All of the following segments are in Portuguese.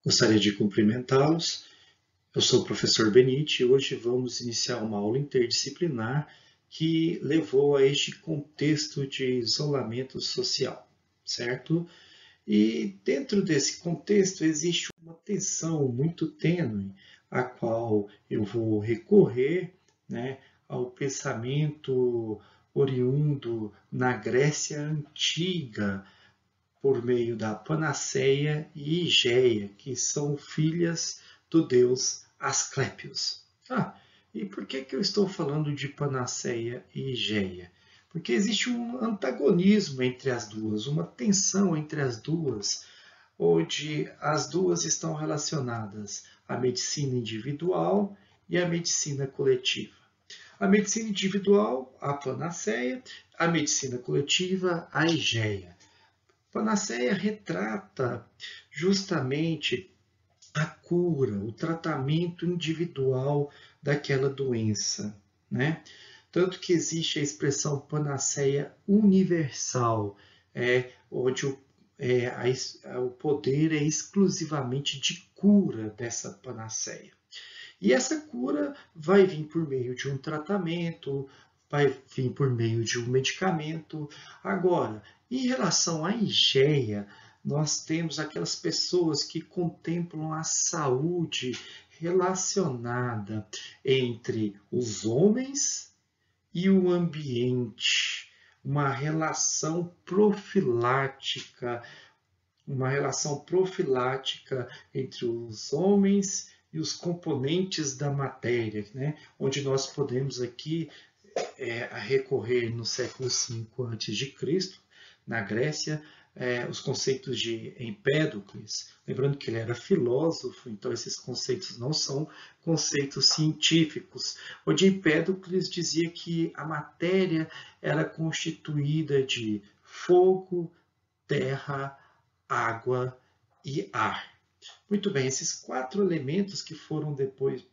Gostaria de cumprimentá-los. Eu sou o professor Benite e hoje vamos iniciar uma aula interdisciplinar que levou a este contexto de isolamento social, certo? E dentro desse contexto existe uma tensão muito tênue, a qual eu vou recorrer, né, ao pensamento oriundo na Grécia Antiga, por meio da Panaceia e Higeia, que são filhas do deus Asclépios. E por que eu estou falando de Panaceia e Higeia? Porque existe um antagonismo entre as duas, uma tensão entre as duas, onde as duas estão relacionadas à medicina individual e à medicina coletiva. A medicina individual, a Panaceia, a medicina coletiva, a Higeia. Panaceia retrata justamente a cura, o tratamento individual daquela doença, né? Tanto que existe a expressão panaceia universal, onde o poder é exclusivamente de cura dessa panaceia. E essa cura vai vir por meio de um tratamento, vai vir por meio de um medicamento. Agora, em relação à higeia, nós temos aquelas pessoas que contemplam a saúde relacionada entre os homens e o ambiente, uma relação profilática entre os homens e os componentes da matéria, né? Onde nós podemos aqui recorrer no século V a.C., na Grécia, os conceitos de Empédocles, lembrando que ele era filósofo, então esses conceitos não são conceitos científicos, onde Empédocles dizia que a matéria era constituída de fogo, terra, água e ar. Muito bem, esses quatro elementos que foram depois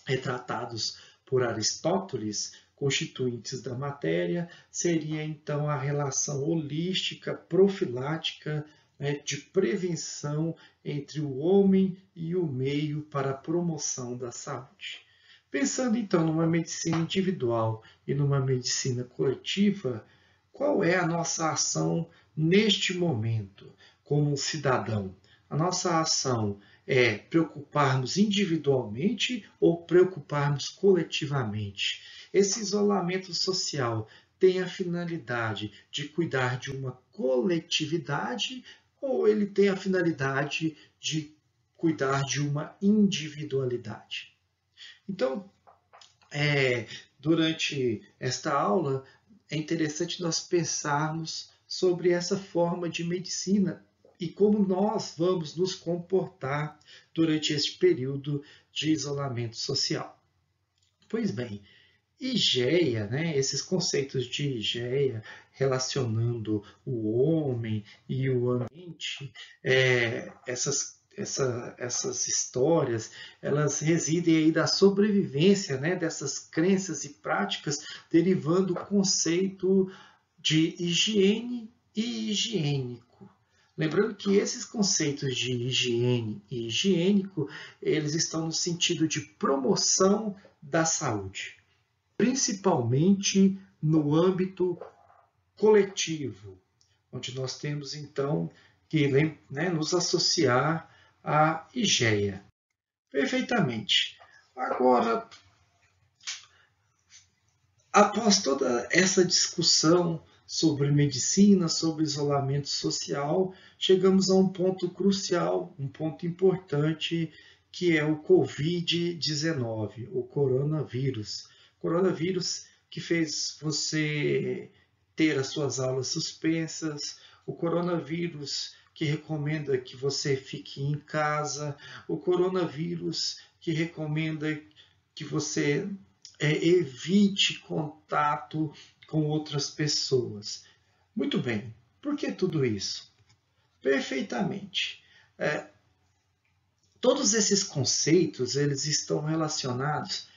retratados por Aristóteles, constituintes da matéria, seria então a relação holística, profilática, né, de prevenção entre o homem e o meio para a promoção da saúde. Pensando então numa medicina individual e numa medicina coletiva, qual é a nossa ação neste momento, como um cidadão? A nossa ação é preocuparmos individualmente ou preocuparmos coletivamente? Esse isolamento social tem a finalidade de cuidar de uma coletividade ou ele tem a finalidade de cuidar de uma individualidade? Então, durante esta aula, é interessante nós pensarmos sobre essa forma de medicina e como nós vamos nos comportar durante este período de isolamento social. Pois bem, Higeia, né, esses conceitos de Higeia relacionando o homem e o ambiente, essas histórias, elas residem aí da sobrevivência, né, dessas crenças e práticas, derivando o conceito de higiene e higiênico. Lembrando que esses conceitos de higiene e higiênico, eles estão no sentido de promoção da saúde, principalmente no âmbito coletivo, onde nós temos então que, né, nos associar à Higeia. Perfeitamente. Agora, após toda essa discussão sobre medicina, sobre isolamento social, chegamos a um ponto crucial, um ponto importante, que é o Covid-19, o coronavírus. Coronavírus que fez você ter as suas aulas suspensas, o coronavírus que recomenda que você fique em casa, o coronavírus que recomenda que você evite contato com outras pessoas. Muito bem, por que tudo isso? Perfeitamente. Todos esses conceitos eles estão relacionados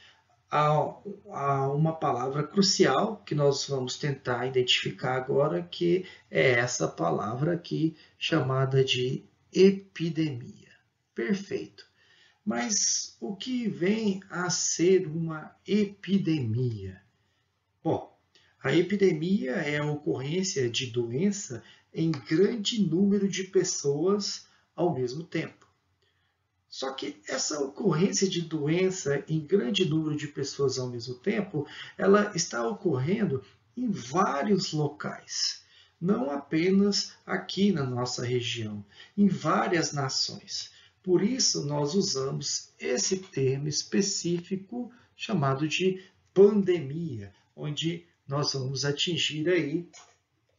a uma palavra crucial que nós vamos tentar identificar agora, que é essa palavra aqui chamada de epidemia. Perfeito. Mas o que vem a ser uma epidemia? Bom, a epidemia é a ocorrência de doença em grande número de pessoas ao mesmo tempo. Só que essa ocorrência de doença em grande número de pessoas ao mesmo tempo, ela está ocorrendo em vários locais, não apenas aqui na nossa região, em várias nações. Por isso nós usamos esse termo específico chamado de pandemia, onde nós vamos atingir aí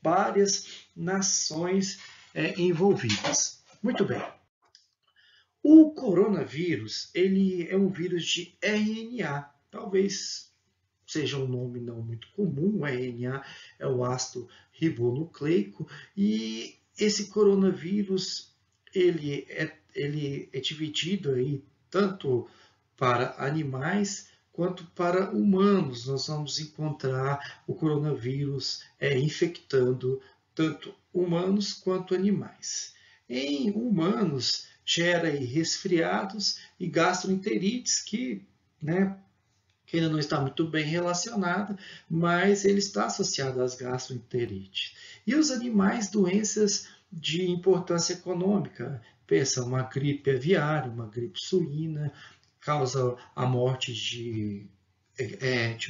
várias nações envolvidas. Muito bem. O coronavírus, ele é um vírus de RNA. Talvez seja um nome não muito comum. O RNA é o ácido ribonucleico. E esse coronavírus, ele é dividido aí tanto para animais quanto para humanos. Nós vamos encontrar o coronavírus infectando tanto humanos quanto animais. Em humanos, gera resfriados e gastroenterites, que ainda não está muito bem relacionada, mas ele está associado às gastroenterites. E os animais, doenças de importância econômica, pensa uma gripe aviária, uma gripe suína, causa a morte de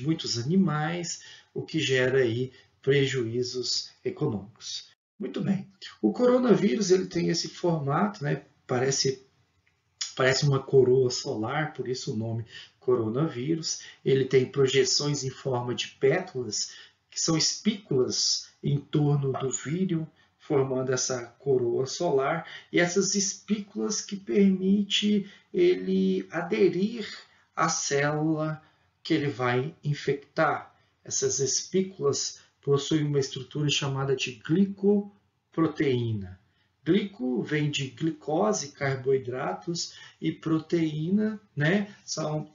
muitos animais, o que gera aí prejuízos econômicos. Muito bem. O coronavírus ele tem esse formato, parece uma coroa solar, por isso o nome coronavírus. Ele tem projeções em forma de pétalas, que são espículas em torno do vírus, formando essa coroa solar, e essas espículas que permitem ele aderir à célula que ele vai infectar. Essas espículas possuem uma estrutura chamada de glicoproteína. Glico vem de glicose, carboidratos, e proteína, são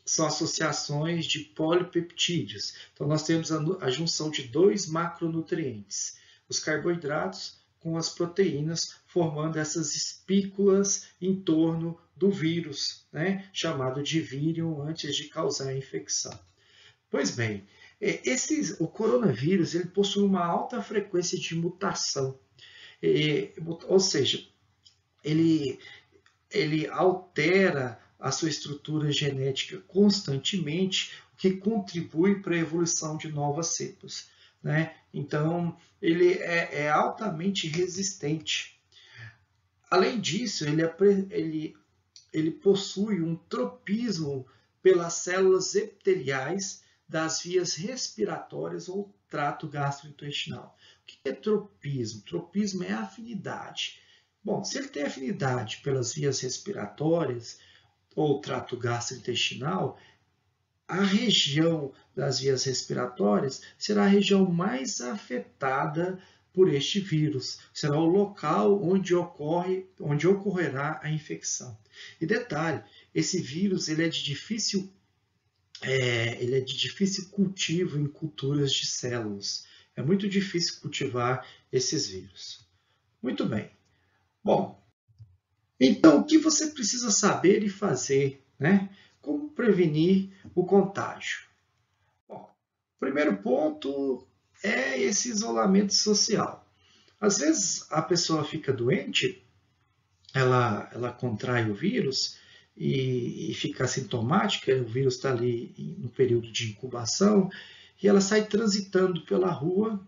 associações de polipeptídeos. Então, nós temos a junção de dois macronutrientes, os carboidratos com as proteínas, formando essas espículas em torno do vírus, chamado de vírion, antes de causar a infecção. Pois bem, o coronavírus ele possui uma alta frequência de mutação, ou seja, ele altera a sua estrutura genética constantemente, o que contribui para a evolução de novas cepas. Então, ele é altamente resistente. Além disso, ele possui um tropismo pelas células epiteliais das vias respiratórias ou trato gastrointestinal. O que é tropismo? Tropismo é afinidade. Bom, se ele tem afinidade pelas vias respiratórias ou trato gastrointestinal, a região das vias respiratórias será a região mais afetada por este vírus. Será o local onde ocorrerá a infecção. E detalhe, esse vírus ele é de difícil cultivo em culturas de células. É muito difícil cultivar esses vírus. Muito bem. Bom, então o que você precisa saber e fazer, Como prevenir o contágio? Bom, o primeiro ponto é esse isolamento social. Às vezes a pessoa fica doente, ela contrai o vírus e fica assintomática, o vírus está ali no período de incubação, e ela sai transitando pela rua,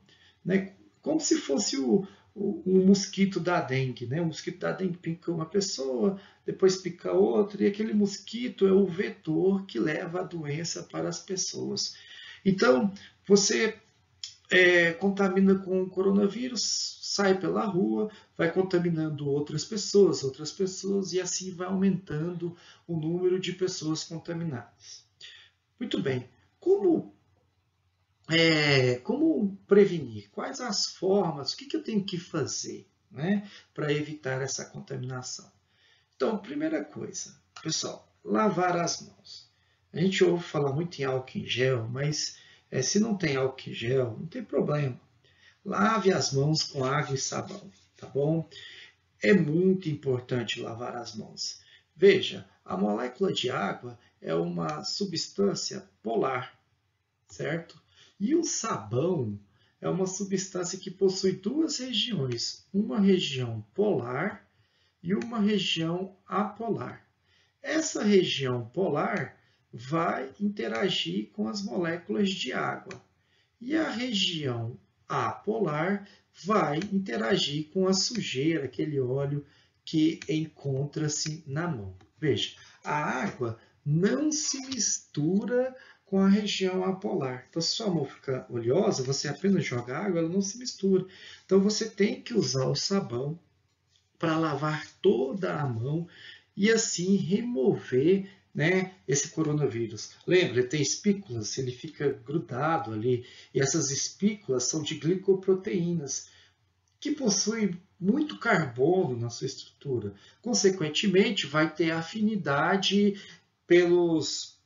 como se fosse um mosquito da dengue. O mosquito da dengue pica uma pessoa, depois pica outra, e aquele mosquito é o vetor que leva a doença para as pessoas. Então, você contamina com o coronavírus, sai pela rua, vai contaminando outras pessoas, e assim vai aumentando o número de pessoas contaminadas. Muito bem. Como prevenir? Quais as formas? O que eu tenho que fazer para evitar essa contaminação? Então, primeira coisa, pessoal, lavar as mãos. A gente ouve falar muito em álcool em gel, mas se não tem álcool em gel, não tem problema. Lave as mãos com água e sabão, tá bom? é muito importante lavar as mãos. Veja, a molécula de água é uma substância polar, certo? E o sabão é uma substância que possui duas regiões, uma região polar e uma região apolar. Essa região polar vai interagir com as moléculas de água e a região apolar vai interagir com a sujeira, aquele óleo que encontra-se na mão. Veja, a água não se mistura com a região apolar. Então, se sua mão fica oleosa, você apenas joga água, ela não se mistura. Então, você tem que usar o sabão para lavar toda a mão e assim remover, né, esse coronavírus. Lembra, ele tem espículas, ele fica grudado ali, e essas espículas são de glicoproteínas, que possuem muito carbono na sua estrutura. Consequentemente, vai ter afinidade pelas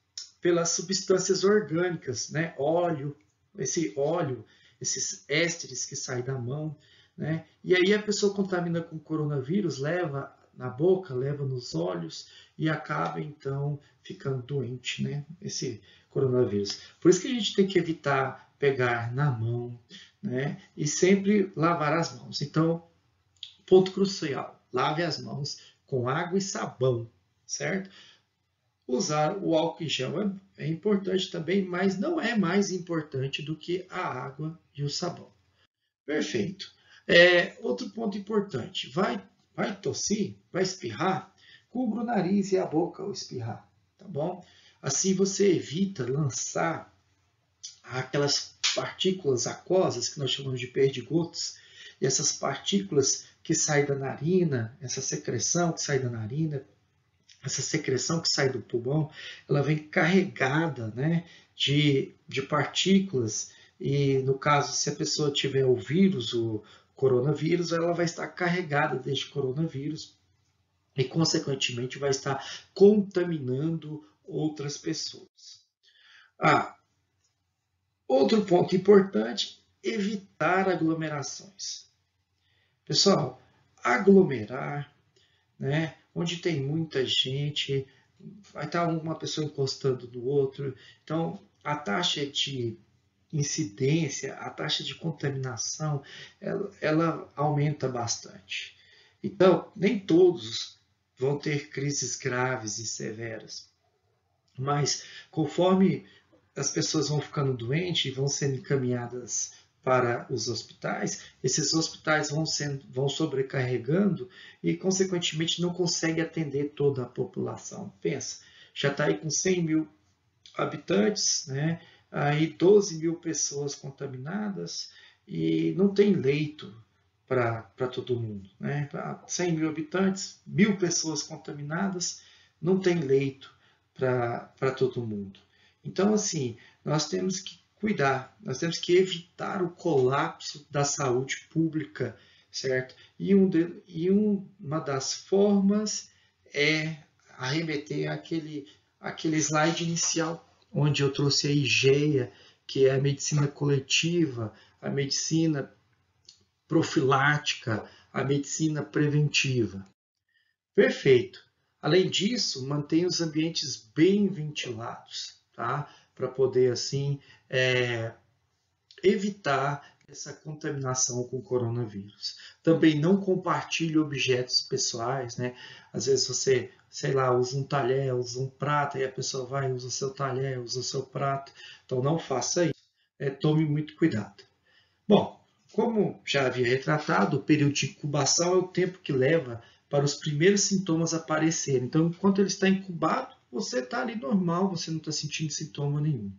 substâncias orgânicas, né? Óleo, esses ésteres que saem da mão, né? E aí a pessoa contamina com coronavírus, leva na boca, leva nos olhos e acaba então ficando doente, né? Esse coronavírus. Por isso que a gente tem que evitar pegar na mão, né? E sempre lavar as mãos. Então, ponto crucial: lave as mãos com água e sabão, certo? Usar o álcool em gel é importante também, mas não é mais importante do que a água e o sabão. Perfeito. Outro ponto importante: vai tossir, vai espirrar, cubra o nariz e a boca ao espirrar, tá bom? Assim você evita lançar aquelas partículas aquosas que nós chamamos de perdigotos, e essas partículas que saem da narina, essa secreção que sai da narina, essa secreção que sai do pulmão, ela vem carregada, né, de partículas, e no caso, se a pessoa tiver o vírus, o coronavírus, ela vai estar carregada deste coronavírus e, consequentemente, vai estar contaminando outras pessoas. Outro ponto importante: evitar aglomerações. Pessoal, aglomerar, né, onde tem muita gente, vai estar uma pessoa encostando no outro. Então, a taxa de incidência, a taxa de contaminação, ela aumenta bastante. Então, nem todos vão ter crises graves e severas, mas conforme as pessoas vão ficando doentes e vão sendo encaminhadas para os hospitais, esses hospitais vão sobrecarregando e, consequentemente, não conseguem atender toda a população. Pensa, já está aí com 100 mil habitantes, né? Aí 12 mil pessoas contaminadas e não tem leito para todo mundo, né? Para 100 mil habitantes, 1.000 pessoas contaminadas, não tem leito para todo mundo. Então, assim, nós temos que cuidar, nós temos que evitar o colapso da saúde pública, certo? E uma das formas é arremeter aquele slide inicial, onde eu trouxe a IGEA, que é a medicina coletiva, a medicina profilática, a medicina preventiva. Perfeito. Além disso, mantenha os ambientes bem ventilados, tá? Para poder, assim, evitar essa contaminação com o coronavírus. Também não compartilhe objetos pessoais, né? Às vezes você, sei lá, usa um talher, usa um prato, e a pessoa vai, usa o seu talher, usa o seu prato. Então não faça isso. Tome muito cuidado. Bom, como já havia retratado, o período de incubação é o tempo que leva para os primeiros sintomas aparecerem. Então, enquanto ele está incubado, você está ali normal, você não está sentindo sintoma nenhum,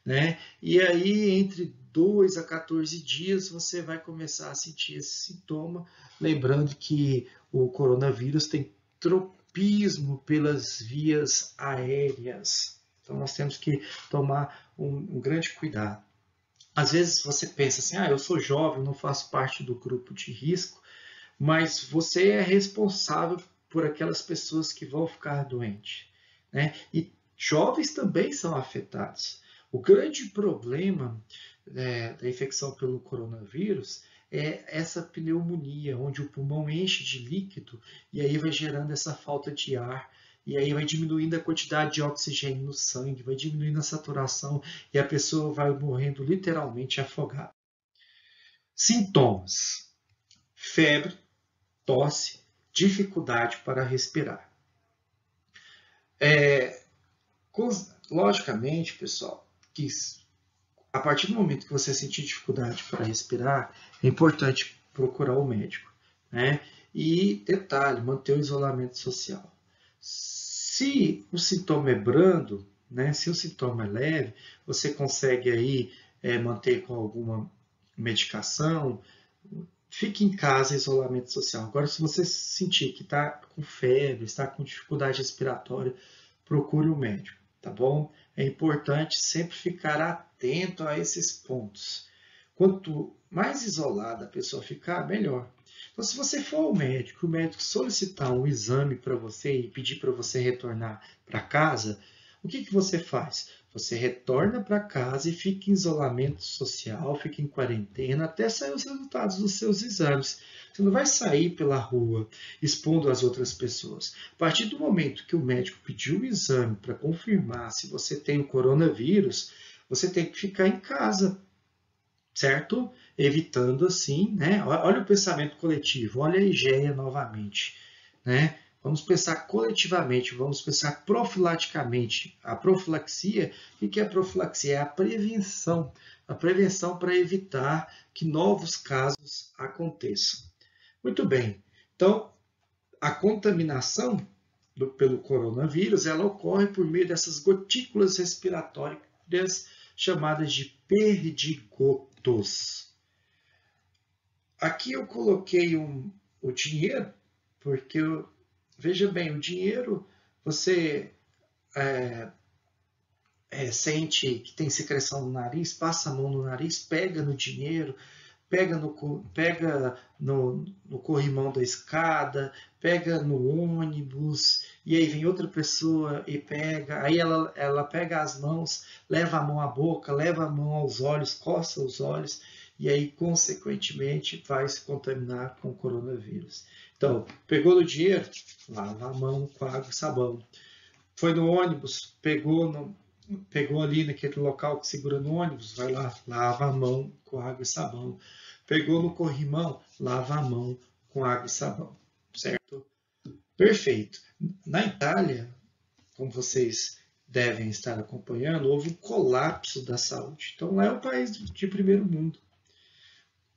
né? E aí, entre 2 a 14 dias, você vai começar a sentir esse sintoma, lembrando que o coronavírus tem tropismo pelas vias aéreas. Então, nós temos que tomar um grande cuidado. Às vezes você pensa assim, eu sou jovem, não faço parte do grupo de risco, mas você é responsável por aquelas pessoas que vão ficar doentes, né? E jovens também são afetados. O grande problema da infecção pelo coronavírus é essa pneumonia, onde o pulmão enche de líquido e aí vai gerando essa falta de ar, e aí vai diminuindo a quantidade de oxigênio no sangue, vai diminuindo a saturação e a pessoa vai morrendo literalmente afogada. Sintomas: febre, tosse, dificuldade para respirar. Logicamente, pessoal, que a partir do momento que você sentir dificuldade para respirar, é importante procurar o médico, né? E detalhe, manter o isolamento social. Se o sintoma é brando, né? Se o sintoma é leve, você consegue aí manter com alguma medicação. Fique em casa, isolamento social. Agora, se você sentir que está com febre, está com dificuldade respiratória, procure um médico, tá bom? É importante sempre ficar atento a esses pontos. Quanto mais isolada a pessoa ficar, melhor. Então, se você for ao médico, o médico solicitar um exame para você e pedir para você retornar para casa, o que você faz? Você retorna para casa e fica em isolamento social, fica em quarentena até sair os resultados dos seus exames. Você não vai sair pela rua expondo às outras pessoas. A partir do momento que o médico pediu o exame para confirmar se você tem o coronavírus, você tem que ficar em casa, certo? Evitando assim, né? Olha o pensamento coletivo, olha a IGEA novamente, né? Vamos pensar coletivamente, vamos pensar profilaticamente. A profilaxia, o que é a profilaxia? É a prevenção para evitar que novos casos aconteçam. Muito bem, então a contaminação pelo coronavírus, ela ocorre por meio dessas gotículas respiratórias chamadas de perdigotos. Aqui eu coloquei o dinheiro, porque veja bem, o dinheiro você sente que tem secreção no nariz, passa a mão no nariz, pega no dinheiro, pega no corrimão da escada, pega no ônibus, e aí vem outra pessoa e pega, aí ela pega as mãos, leva a mão à boca, leva a mão aos olhos, coça os olhos, e aí, consequentemente, vai se contaminar com o coronavírus. Então, pegou no dinheiro, lava a mão com água e sabão. Foi no ônibus, pegou ali naquele local que segura no ônibus, vai lá, lava a mão com água e sabão. Pegou no corrimão, lava a mão com água e sabão, certo? Perfeito. Na Itália, como vocês devem estar acompanhando, houve um colapso da saúde. Então, lá é um país de primeiro mundo.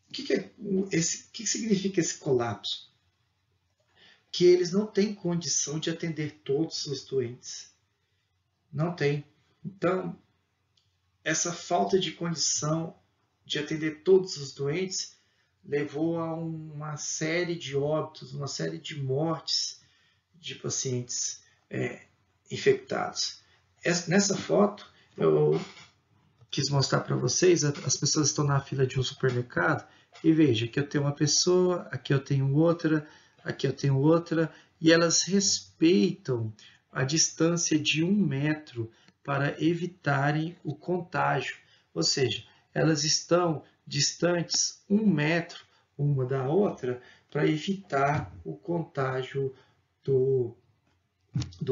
O que significa esse colapso? Que eles não têm condição de atender todos os doentes. Não tem. Então, essa falta de condição de atender todos os doentes levou a uma série de óbitos, uma série de mortes de pacientes infectados. Nessa foto, eu quis mostrar para vocês, as pessoas estão na fila de um supermercado, e veja, aqui eu tenho uma pessoa, aqui eu tenho outra, aqui eu tenho outra, e elas respeitam a distância de 1 metro para evitarem o contágio. Ou seja, elas estão distantes 1 metro uma da outra para evitar o contágio do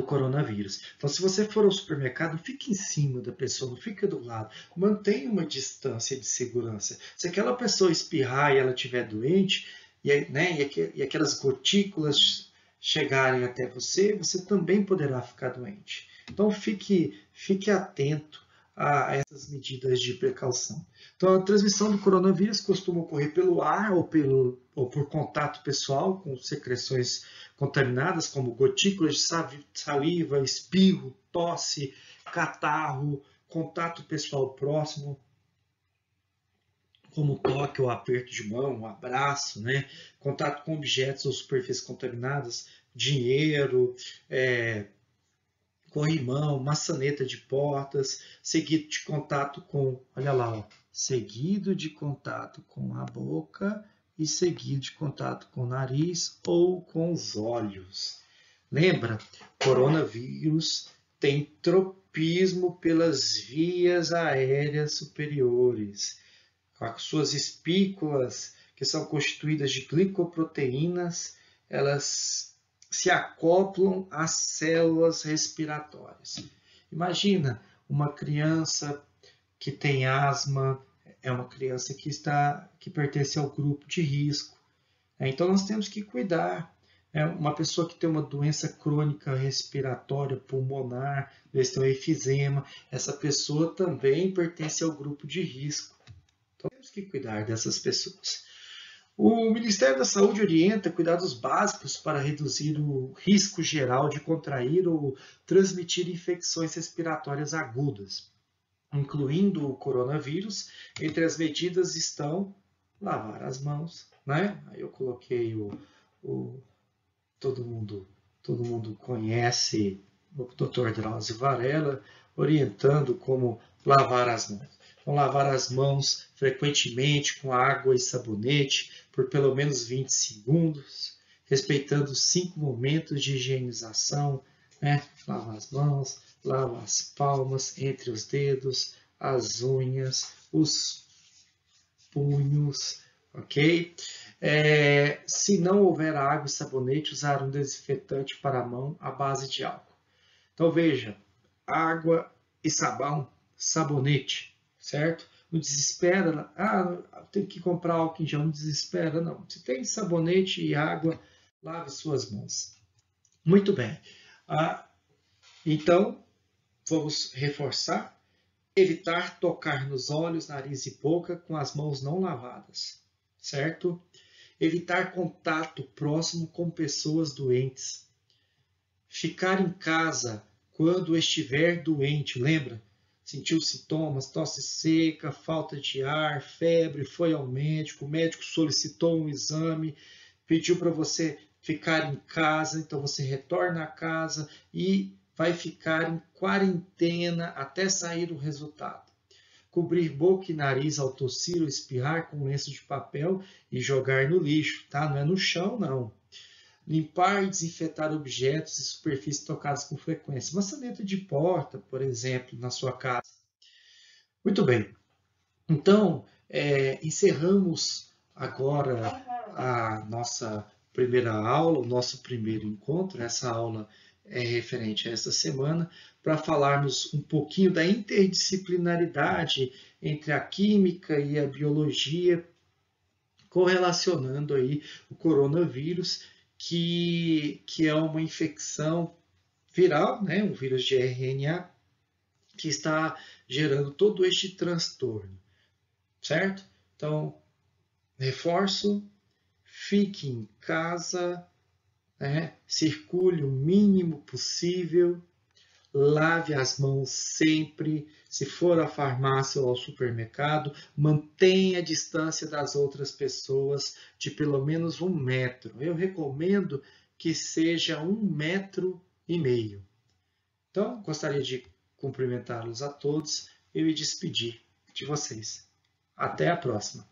coronavírus. Então, se você for ao supermercado, fique em cima da pessoa, não fica do lado. Mantenha uma distância de segurança. Se aquela pessoa espirrar e ela estiver doente, e aquelas gotículas chegarem até você, você também poderá ficar doente. Então, fique atento a essas medidas de precaução. Então, a transmissão do coronavírus costuma ocorrer pelo ar ou por contato pessoal com secreções contaminadas, como gotículas de saliva, espirro, tosse, catarro, contato pessoal próximo, como toque ou aperto de mão, um abraço, né? Contato com objetos ou superfícies contaminadas, dinheiro, corrimão, maçaneta de portas, seguido de contato com, olha lá, ó, seguido de contato com a boca e seguido de contato com o nariz ou com os olhos. Lembra? Coronavírus tem tropismo pelas vias aéreas superiores. Com as suas espículas que são constituídas de glicoproteínas, elas se acoplam às células respiratórias. Imagina uma criança que tem asma, é uma criança que pertence ao grupo de risco. Então nós temos que cuidar. Uma pessoa que tem uma doença crônica respiratória pulmonar, tem um efizema, essa pessoa também pertence ao grupo de risco. Então temos que cuidar dessas pessoas. O Ministério da Saúde orienta cuidados básicos para reduzir o risco geral de contrair ou transmitir infecções respiratórias agudas, incluindo o coronavírus. Entre as medidas estão lavar as mãos, né? Aí eu coloquei todo mundo conhece o Dr. Drauzio Varela orientando como lavar as mãos. Então, lavar as mãos frequentemente com água e sabonete por pelo menos 20 segundos, respeitando 5 momentos de higienização, né? Lava as mãos, lava as palmas, entre os dedos, as unhas, os punhos, ok? Se não houver água e sabonete, usar um desinfetante para a mão à base de álcool. Então veja, água e sabão, sabonete, certo? Não desespera, tem que comprar álcool em gel, não desespera, não. Se tem sabonete e água, lave suas mãos. Muito bem. Então, vamos reforçar. Evitar tocar nos olhos, nariz e boca com as mãos não lavadas, certo? Evitar contato próximo com pessoas doentes. Ficar em casa quando estiver doente, lembra? Sentiu sintomas, tosse seca, falta de ar, febre, foi ao médico, o médico solicitou um exame, pediu para você ficar em casa, então você retorna à casa e vai ficar em quarentena até sair o resultado. Cobrir boca e nariz ao tossir ou espirrar com lenço de papel e jogar no lixo, tá? Não é no chão, não. Limpar e desinfetar objetos e superfícies tocadas com frequência. Maçaneta de porta, por exemplo, na sua casa. Muito bem. Então, encerramos agora a nossa primeira aula, o nosso primeiro encontro. Essa aula é referente a esta semana, para falarmos um pouquinho da interdisciplinaridade entre a química e a biologia, correlacionando aí o coronavírus, que é uma infecção viral, né, um vírus de RNA, que está gerando todo este transtorno, certo? Então, reforço, fique em casa, circule o mínimo possível, lave as mãos sempre, se for à farmácia ou ao supermercado, mantenha a distância das outras pessoas de pelo menos 1 metro. Eu recomendo que seja 1,5 metros. Então, gostaria de cumprimentá-los a todos e me despedir de vocês. Até a próxima!